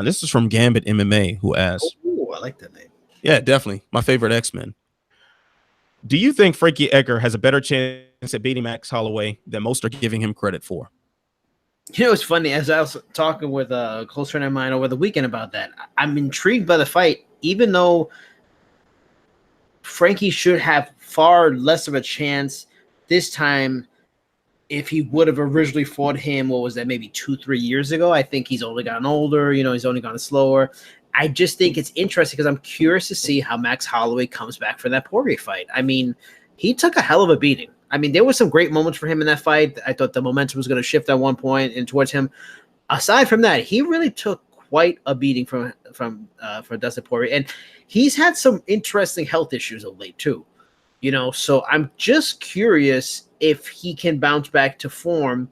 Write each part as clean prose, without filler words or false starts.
This is from Gambit MMA, who asked. Oh, I like that name. Yeah, definitely my favorite X-Men. Do you think Frankie Edgar has a better chance at beating Max Holloway than most are giving him credit for? You know, it's funny. As I was talking with a close friend of mine over the weekend about that, I'm intrigued by the fight, even though Frankie should have far less of a chance this time if he would have originally fought him. What was that? Maybe 2-3 years ago. I think he's only gotten older. You know, he's only gotten slower. I just think it's interesting because I'm curious to see how Max Holloway comes back for that Poirier fight. I mean, he took a hell of a beating. I mean, there were some great moments for him in that fight. I thought the momentum was going to shift at one point and towards him. Aside from that, he really took quite a beating for Dustin Poirier, and he's had some interesting health issues of late too. You know, so I'm just curious if he can bounce back to form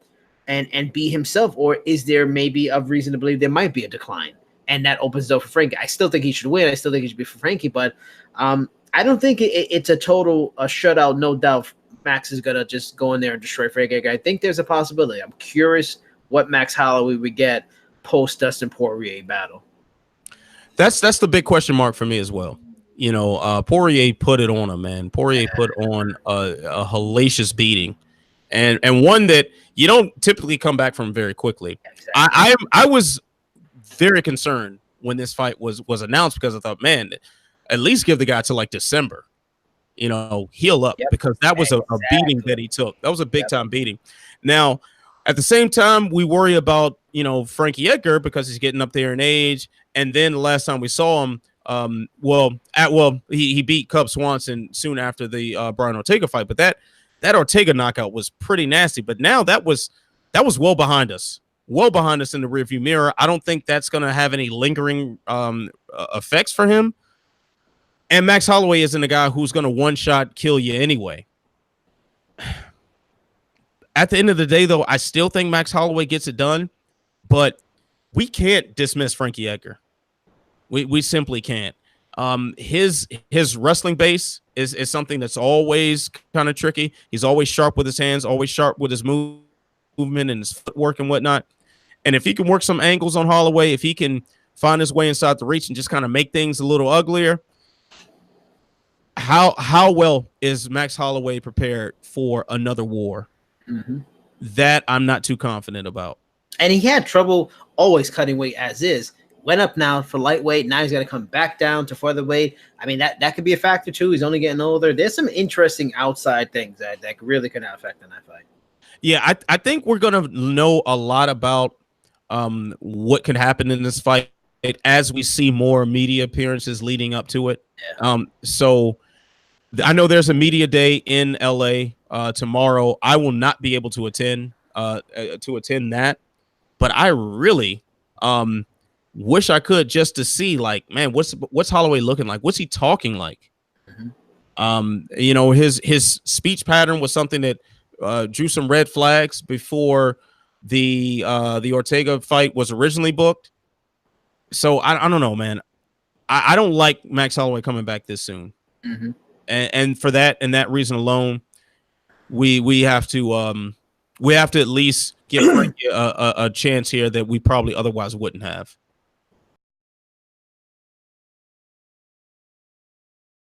and be himself, or is there maybe a reason to believe there might be a decline, and that opens the door for Frankie. I still think he should win. I still think he should be for Frankie, but I don't think it's a total shutout. No doubt, Max is gonna just go in there and destroy Frankie. I think there's a possibility. I'm curious what Max Holloway would get post Dustin Poirier battle. That's the big question mark for me as well. You know, Poirier put it on him, man. Poirier put on a hellacious beating, and one that you don't typically come back from very quickly. Exactly. I was very concerned when this fight was announced because I thought, man, at least give the guy to like December. You know, heal up, because that was a beating that he took. That was a big time beating. Now, at the same time, we worry about, you know, Frankie Edgar because he's getting up there in age. And then the last time we saw him, he beat Cub Swanson soon after the Brian Ortega fight. But that Ortega knockout was pretty nasty. But now that was well behind us in the rearview mirror. I don't think that's going to have any lingering effects for him. And Max Holloway isn't a guy who's going to one-shot kill you anyway. At the end of the day, though, I still think Max Holloway gets it done, but we can't dismiss Frankie Edgar. We simply can't. His wrestling base is something that's always kind of tricky. He's always sharp with his hands, always sharp with his movement and his footwork and whatnot. And if he can work some angles on Holloway, if he can find his way inside the reach and just kind of make things a little uglier, how well is Max Holloway prepared for another war? Mm-hmm. That I'm not too confident about. And he had trouble always cutting weight as is. Went up now for lightweight. Now he's got to come back down to featherweight. I mean, that could be a factor too. He's only getting older. There's some interesting outside things that really could have effect on that fight. Yeah, I think we're going to know a lot about what could happen in this fight as we see more media appearances leading up to it. Yeah. So I know there's a media day in LA tomorrow. I will not be able to attend that, but I really wish I could, just to see, like, man, what's Holloway looking like? What's he talking like? Mm-hmm. You know, his speech pattern was something that drew some red flags before the Ortega fight was originally booked. So I don't know, man. I don't like Max Holloway coming back this soon. Mm-hmm. And for that reason alone, we have to at least give Frankie a chance here that we probably otherwise wouldn't have.